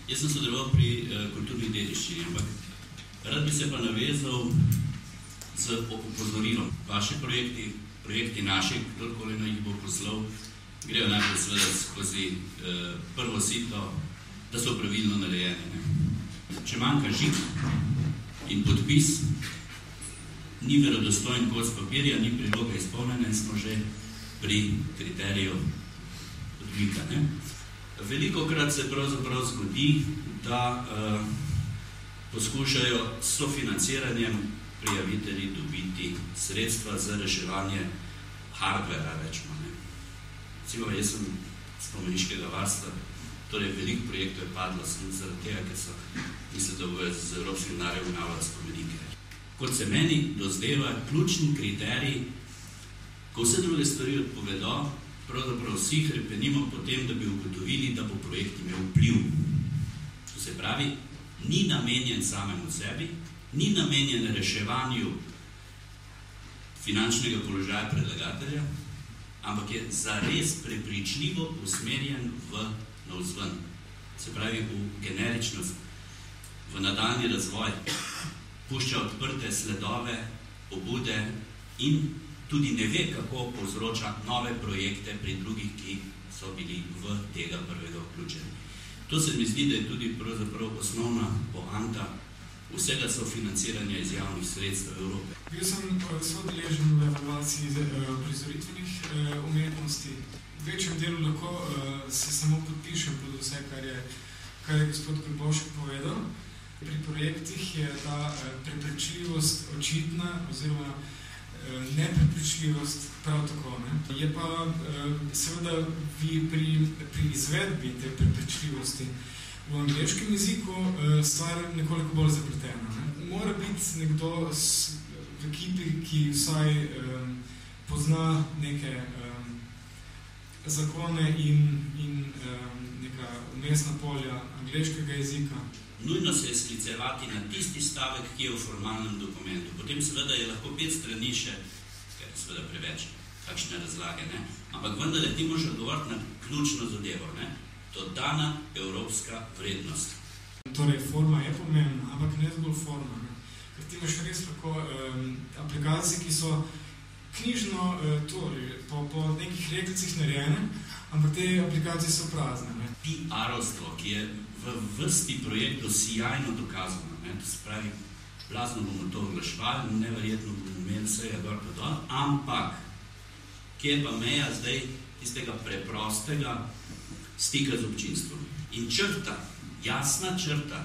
Jaz sem sodeloval pri kulturni dediščini, ampak rad bi se pa navezal z opozorilom. Vaši projekti naših, kdorkoli na jih bo poslal, grejo najprej seveda skozi prvo sito, da so pravilno narejene. Če manjka žig in podpis, ni verodostojen kos papirja, ni priloga izpolnjena in smo že pri kriteriju odmika. Velikokrat se pravzaprav zgodi, da poskušajo s sofinanciranjem prijavitelji dobiti sredstva za reševanje hardvera, rečemo. Recimo, jaz sem spomeniškega varstva, torej veliko projektov je padlo zaradi tega, ker so mislili, da bojo z evropskim denarjem obnavljali spomenike. Kot se meni dozdeva, ključni kriterij, ko vse druge stvari odpovedo, pravzaprav vsi hrepenimo potem, da bi ugotovili, da bo projekt imel vpliv. To se pravi, ni namenjen samemu sebi, ni namenjen reševanju finančnega položaja predlagatelja, ampak je zares prepričljivo usmerjen v navzven. Se pravi, v generičnost, v nadaljnji razvoj, pušča odprte sledove, pobude in tudi ne ve, kako povzroča nove projekte pri drugih, ki so bili v tega prvega vključeni. To se mi zdi, da je tudi pravzaprav osnovna poanta vsega sofinanciranja iz javnih sredstev Evrope. Bil sem sodeležen v evaluaciji prizoritvenih umetnosti. V večjem delu lahko se samo podpišem pod vse, kar je gospod Krbošek povedal. Pri projektih je ta prepričljivost očitna, oziroma neprepričljivost prav tako. Je pa seveda pri izvedbi te prepričljivosti v angleškem jeziku stvar nekoliko bolj zapletena. Mora biti nekdo v ekipi, ki vsaj pozna neke zakone in neka umestna polja angleškega jezika. Nujno se je sklicevati na tisti stavek, ki je v formalnem dokumentu. Potem seveda je lahko 5 strani še, ker je seveda preveč, kakšne razlage, ampak vendar ti moraš odgovoriti na ključno zadevo, dodana evropska vrednost. Torej, forma je pomembna, ampak ne zgolj forma. Ker ti imaš res lahko aplikacije, ki so knjižno, torej, po nekih reklicih narejene, ampak te aplikacije so prazne. PR-ovstvo, ki je v vrsti projektov sijajno dokazano, to se pravi, blazno bomo to oglaševali, neverjetno bomo imeli vsega gor pa dol, ampak kje je pa meja zdaj tistega preprostega stika z občinstvom. In črta, jasna črta,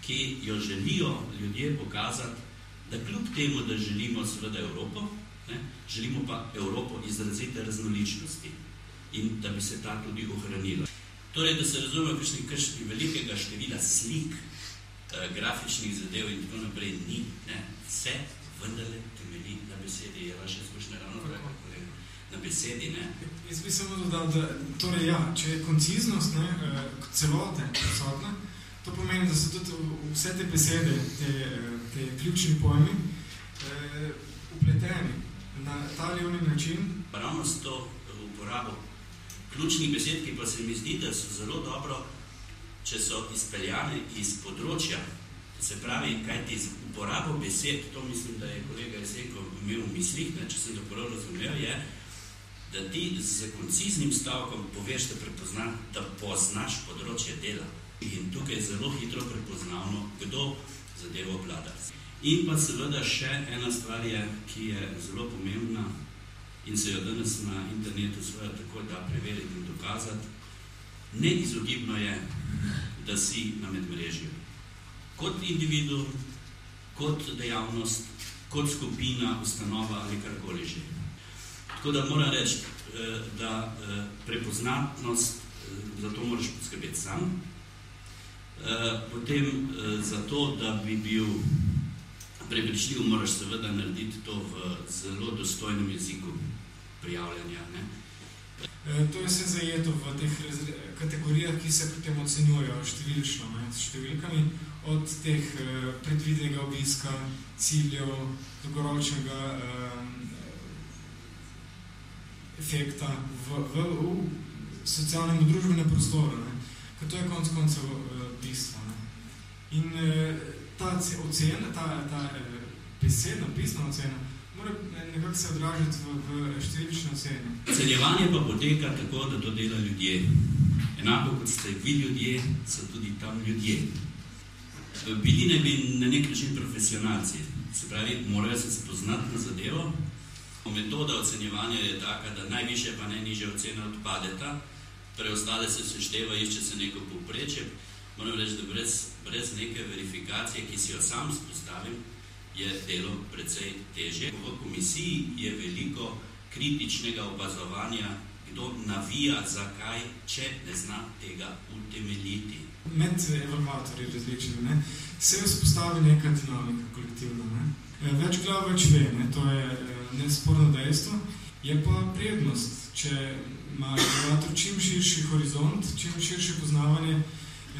ki jo želijo ljudje pokazati, da kljub temu, da želimo seveda Evropo, želimo pa Evropo izrazite raznoličnosti in da bi se ta tudi ohranila. Torej, da se razume, kakšni velikega števila slik, grafičnih zadev in tako naprej ni, vse vendarle temelji na besedi. Je vaše izkušnje ravno tako, kolega? Na besedi, Jaz bi samo dodal, da torej ja, če je konciznost celote prisotna, to pomeni, da so tudi vse te besede, te ključni pojmi, upleteni na ta ali oni način. Ravno s to uporabo ključnih besed, ki pa se mi zdi, da so zelo dobro, če so izpeljane iz področja, se pravi, kajti z uporabo besed, to mislim, da je kolega Jesenko imel v mislih, če sem to prav razumel, je, da ti z konciznim stavkom poveš, da poznaš področje dela. In tukaj je zelo hitro prepoznavno, kdo zadevo obvlada. In pa seveda še ena stvar je, ki je zelo pomembna, in se jo danes na internetu seveda tako da preveriti in dokazati. Neizogibno je, da si na medmrežju. Kot individu, kot dejavnost, kot skupina, ustanova ali karkoli že. Tako da moram reči, da prepoznatnost, za to moraš poskrbeti sam. Potem za to, da bi bil prepričljiv, moraš seveda narediti to v zelo dostojnem jeziku prijavljanja. To je vse zajeto v teh kategorijah, ki se potem ocenjujejo številčno, s številkami, od teh predvidenega obiska, ciljev, dolgoročnega efekta v socialnem in družbenem prostoru. Ker to je konec koncev bistvo. Ne. In ta ocena, ta besedna, pisna ocena, mora nekako se odražati v številčne ocene. Ocenjevanje pa poteka tako, da to dela ljudje. Enako kot ste vi ljudje, so tudi tam ljudje. Bili ne bi na nek način profesionalci, se pravi, morajo se spoznati na zadevo. Metoda ocenjevanja je taka, da najvišje pa najnižje ocene odpadeta, preostale se sešteva, išče se neko povprečje. Moram reči, da brez neke verifikacije, ki si jo sam spostavim, je delo precej težje. V komisiji je veliko kritičnega opazovanja, kdo navija, zakaj, če ne zna tega utemeljiti. Med evalvatorji različni, se vzpostavi neka dinamika kolektivna. Ne? Več glav več ve, to je nesporno dejstvo. Je pa prednost, če ima evalvator čim širši horizont, čim širše poznavanje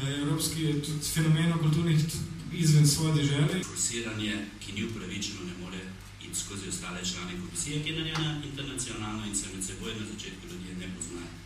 evropskih fenomenov kulturnih izven svoje dežele. Forsiranje, ki ni upravičeno, ne more iti skozi ostale člane komisije, ki je narejena internacionalno in se med seboj na začetku ljudje ne poznajo.